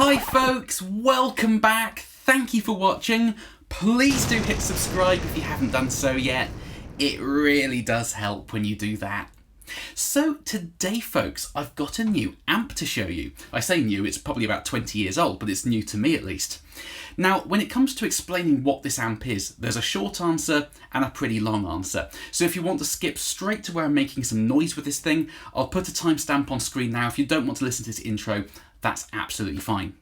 Hi folks, welcome back. Thank you for watching. Please do hit subscribe if you haven't done so yet. It really does help when you do that. So today folks, I've got a new amp to show you. I say new, it's probably about 20 years old, but it's new to me at least. Now, when it comes to explaining what this amp is, there's a short answer and a pretty long answer. So if you want to skip straight to where I'm making some noise with this thing, I'll put a timestamp on screen now. If you don't want to listen to this intro, that's absolutely fine.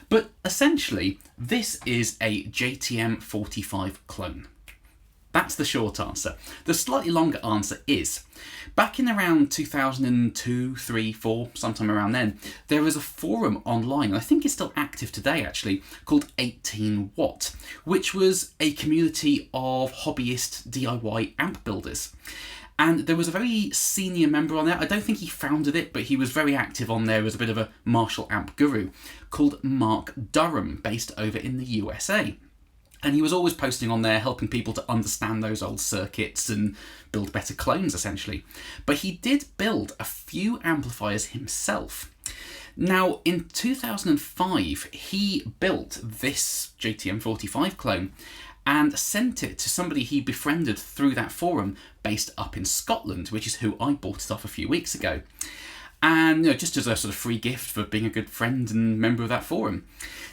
But essentially, this is a JTM45 clone. That's the short answer. The slightly longer answer is, back in around 2002, 3, 4, sometime around then, there was a forum online, and I think it's still active today actually, called 18 Watt, which was a community of hobbyist DIY amp builders. And there was a very senior member on there. I don't think he founded it, but he was very active on there as a bit of a Marshall amp guru, called Mark Durham, based over in the USA. And he was always posting on there, helping people to understand those old circuits and build better clones, essentially. But he did build a few amplifiers himself. Now, in 2005, he built this JTM45 clone and sent it to somebody he befriended through that forum based up in Scotland, which is who I bought it off a few weeks ago. And just as a sort of free gift for being a good friend and member of that forum.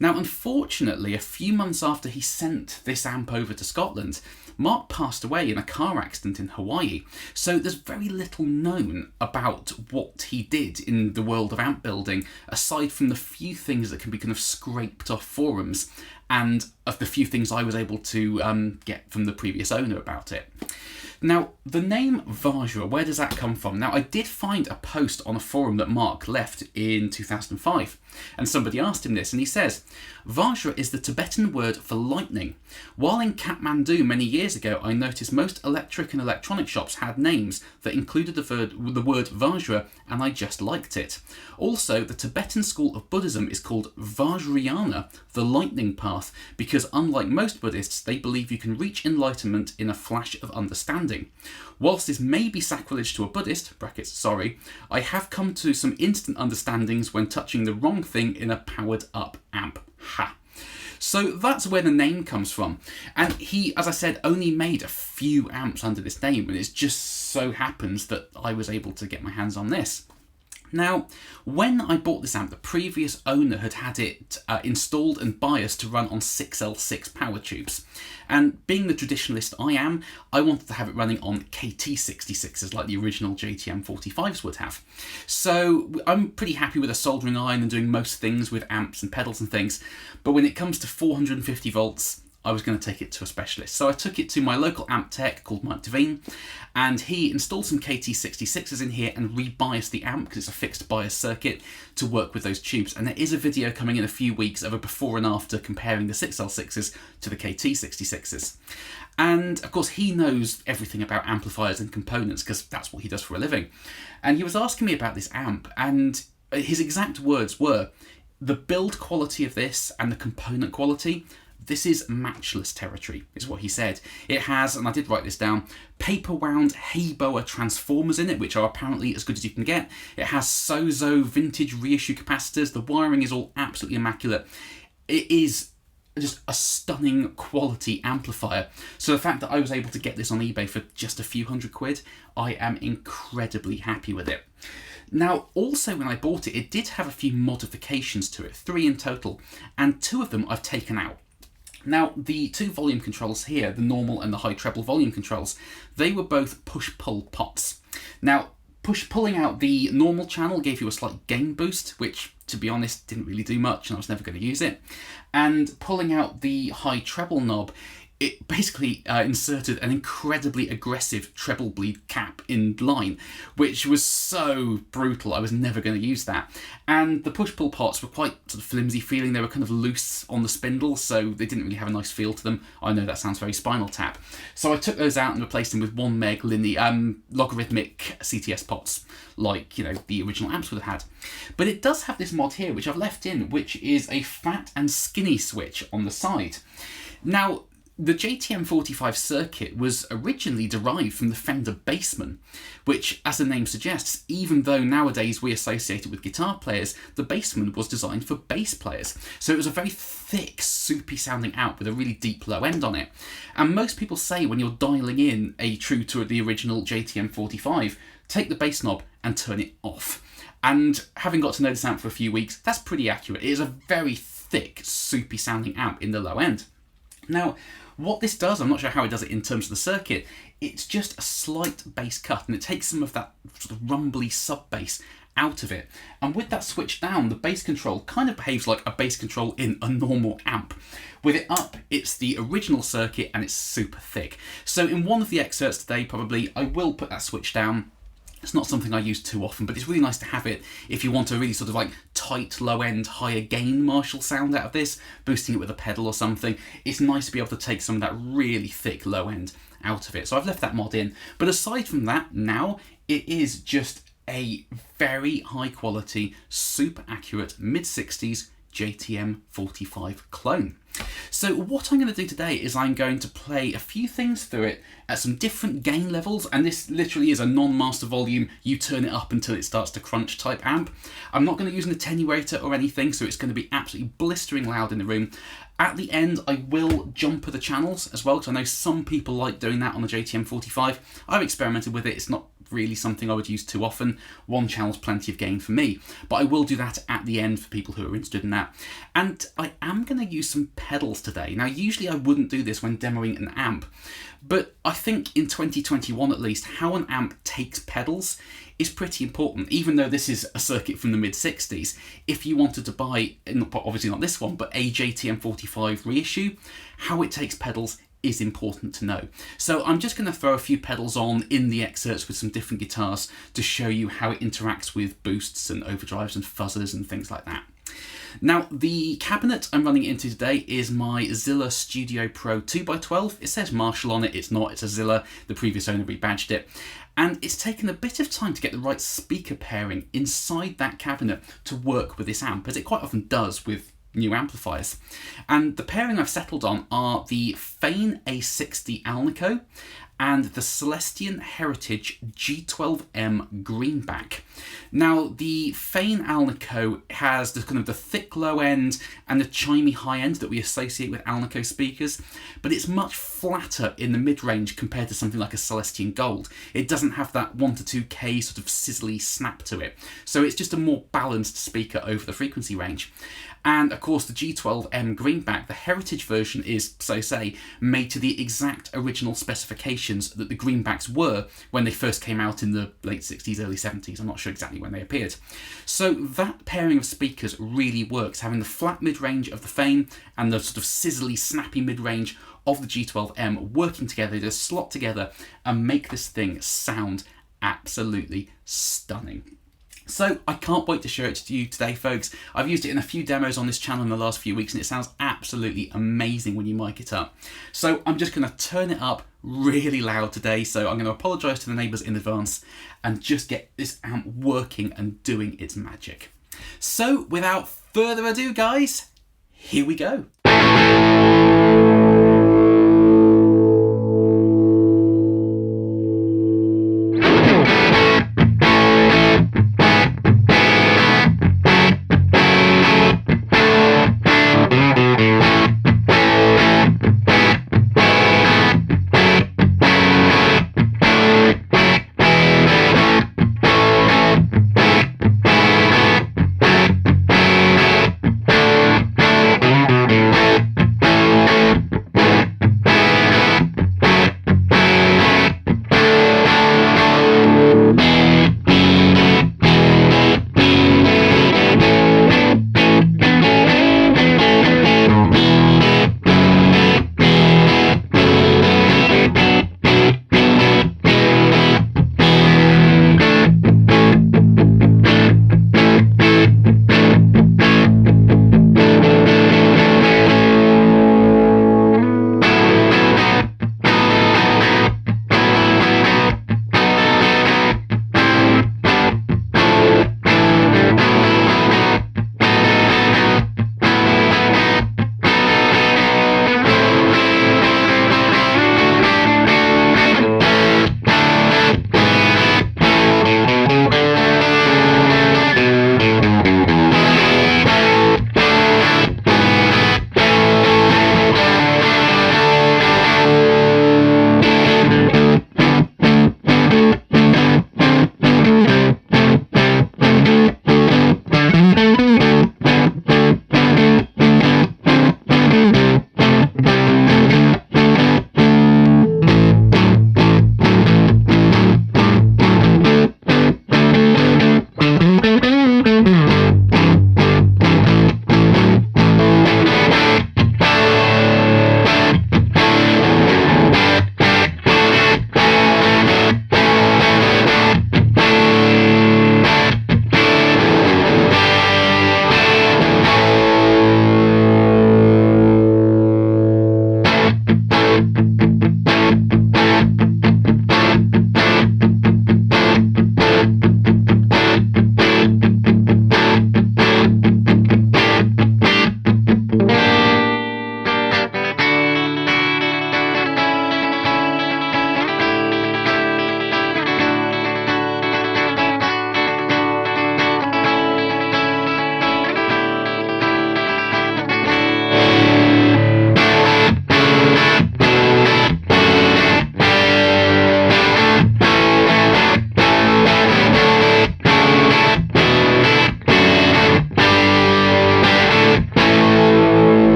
Now, unfortunately, a few months after he sent this amp over to Scotland, Mark passed away in a car accident in Hawaii. So there's very little known about what he did in the world of amp building, aside from the few things that can be kind of scraped off forums and of the few things I was able to get from the previous owner about it. Now, the name Vajra, where does that come from? Now, I did find a post on a forum that Mark left in 2005, and somebody asked him this, and he says, Vajra is the Tibetan word for lightning. While in Kathmandu many years ago, I noticed most electric and electronic shops had names that included the word Vajra, and I just liked it. Also, the Tibetan school of Buddhism is called Vajrayana, the lightning path, because unlike most Buddhists, they believe you can reach enlightenment in a flash of understanding. Whilst this may be sacrilege to a Buddhist, brackets, sorry, I have come to some instant understandings when touching the wrong thing in a powered up amp. Ha! So that's where the name comes from. And he, as I said, only made a few amps under this name, and it just so happens that I was able to get my hands on this. Now, when I bought this amp, the previous owner had it installed and biased to run on 6L6 power tubes. And being the traditionalist I am, I wanted to have it running on KT66s like the original JTM45s would have. So I'm pretty happy with a soldering iron and doing most things with amps and pedals and things. But when it comes to 450 volts, I was going to take it to a specialist. So I took it to my local amp tech called Mark Durham, and he installed some KT66s in here and rebiased the amp, because it's a fixed bias circuit, to work with those tubes. And there is a video coming in a few weeks of a before and after comparing the 6L6s to the KT66s. And of course he knows everything about amplifiers and components, because that's what he does for a living. And he was asking me about this amp, and his exact words were, the build quality of this and the component quality, this is matchless territory, is what he said. It has, and I did write this down, paper-wound Hay-Boa transformers in it, which are apparently as good as you can get. It has Sozo vintage reissue capacitors. The wiring is all absolutely immaculate. It is just a stunning quality amplifier. So the fact that I was able to get this on eBay for just a few £100, I am incredibly happy with it. Now, also when I bought it, it did have a few modifications to it, 3 in total, and 2 of them I've taken out. Now, the 2 volume controls here, the normal and the high treble volume controls, they were both push-pull pots. Now, pulling out the normal channel gave you a slight gain boost, which, to be honest, didn't really do much, and I was never going to use it. And pulling out the high treble knob, it basically inserted an incredibly aggressive treble bleed cap in line, which was so brutal, I was never going to use that. And the push-pull pots were quite sort of flimsy feeling, they were kind of loose on the spindle, so they didn't really have a nice feel to them. I know that sounds very Spinal Tap. So I took those out and replaced them with 1 meg logarithmic CTS pots, like, the original amps would have had. But it does have this mod here, which I've left in, which is a fat and skinny switch on the side. Now, The JTM45 circuit was originally derived from the Fender Bassman, which, as the name suggests, even though nowadays we associate it with guitar players, the Bassman was designed for bass players. So it was a very thick, soupy sounding amp with a really deep low end on it. And most people say when you're dialing in a true to the original JTM45, take the bass knob and turn it off. And having got to know this amp for a few weeks, that's pretty accurate. It is a very thick, soupy sounding amp in the low end. Now, what this does, I'm not sure how it does it in terms of the circuit, it's just a slight bass cut, and it takes some of that sort of rumbly sub-bass out of it. And with that switch down, the bass control kind of behaves like a bass control in a normal amp. With it up, it's the original circuit and it's super thick. So in one of the excerpts today, probably, I will put that switch down. It's not something I use too often, but it's really nice to have it if you want a really sort of like tight, low-end, higher gain Marshall sound out of this, boosting it with a pedal or something. It's nice to be able to take some of that really thick low end out of it. So I've left that mod in. But aside from that, now it is just a very high quality, super accurate mid-60s JTM45 clone. So what I'm going to do today is I'm going to play a few things through it at some different gain levels, and this literally is a non-master volume, you turn it up until it starts to crunch type amp. I'm not going to use an attenuator or anything, so it's going to be absolutely blistering loud in the room. At the end, I will jumper the channels as well, because I know some people like doing that on the JTM45. I've experimented with it, it's not really something I would use too often. One channel's plenty of gain for me, but I will do that at the end for people who are interested in that. And I am going to use some pedals today. Now, usually I wouldn't do this when demoing an amp, but I think in 2021 at least, how an amp takes pedals is pretty important. Even though this is a circuit from the mid-60s, if you wanted to buy, obviously not this one, but a JTM45 reissue, how it takes pedals is important to know. So I'm just going to throw a few pedals on in the excerpts with some different guitars to show you how it interacts with boosts and overdrives and fuzzers and things like that. Now, the cabinet I'm running it into today is my Zilla Studio Pro 2x12. It says Marshall on it, it's not, it's a Zilla. The previous owner rebadged it. And it's taken a bit of time to get the right speaker pairing inside that cabinet to work with this amp, as it quite often does with new amplifiers. And the pairing I've settled on are the Fane A60 Alnico and the Celestion Heritage G12M Greenback. Now, the Fane Alnico has the kind of the thick low end and the chimey high end that we associate with Alnico speakers, but it's much flatter in the mid-range compared to something like a Celestion Gold. It doesn't have that 1 to 2K sort of sizzly snap to it, so it's just a more balanced speaker over the frequency range. And of course the G12M Greenback, the Heritage version, is, so say, made to the exact original specifications that the Greenbacks were when they first came out in the late 60s, early 70s. I'm not sure exactly when they appeared. So that pairing of speakers really works, having the flat mid-range of the Fane and the sort of sizzly, snappy mid-range of the G12M working together to slot together and make this thing sound absolutely stunning. So I can't wait to show it to you today, folks. I've used it in a few demos on this channel in the last few weeks and it sounds absolutely amazing when you mic it up. So I'm just going to turn it up really loud today, so I'm going to apologise to the neighbours in advance and just get this amp working and doing its magic. So without further ado, guys, here we go.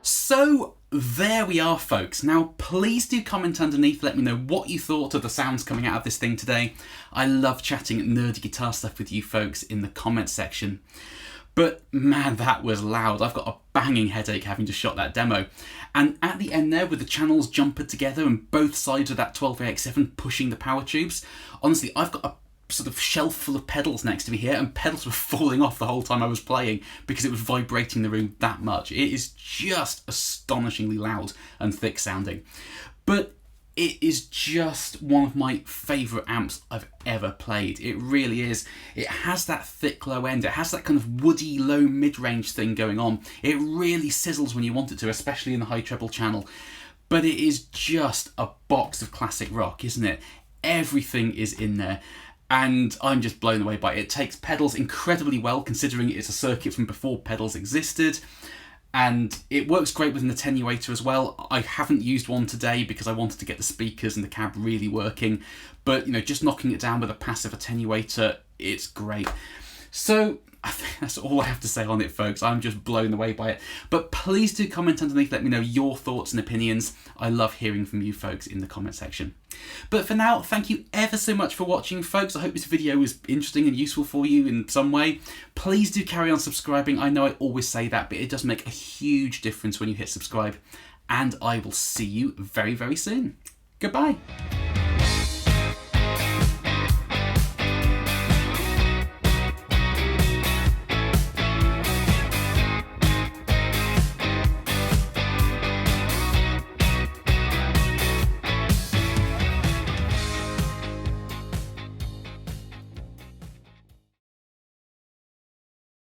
So there we are, folks. Now please do comment underneath, let me know what you thought of the sounds coming out of this thing today. I love chatting nerdy guitar stuff with you folks in the comments section. But man, that was loud. I've got a banging headache having just shot that demo. And at the end there, with the channels jumpered together and both sides of that 12AX7 pushing the power tubes, honestly, I've got a sort of shelf full of pedals next to me here, and pedals were falling off the whole time I was playing because it was vibrating the room that much. It is just astonishingly loud and thick sounding. But it is just one of my favourite amps I've ever played. It really is. It has that thick low end. It has that kind of woody low mid-range thing going on. It really sizzles when you want it to, especially in the high treble channel. But it is just a box of classic rock, isn't it? Everything is in there. And I'm just blown away by it. It takes pedals incredibly well, considering it's a circuit from before pedals existed. And it works great with an attenuator as well. I haven't used one today because I wanted to get the speakers and the cab really working. But, you know, just knocking it down with a passive attenuator, it's great. So I think that's all I have to say on it, folks. I'm just blown away by it. But please do comment underneath, let me know your thoughts and opinions. I love hearing from you folks in the comment section. But for now, thank you ever so much for watching, folks. I hope this video was interesting and useful for you in some way. Please do carry on subscribing. I know I always say that, but it does make a huge difference when you hit subscribe. And I will see you very, very soon. Goodbye.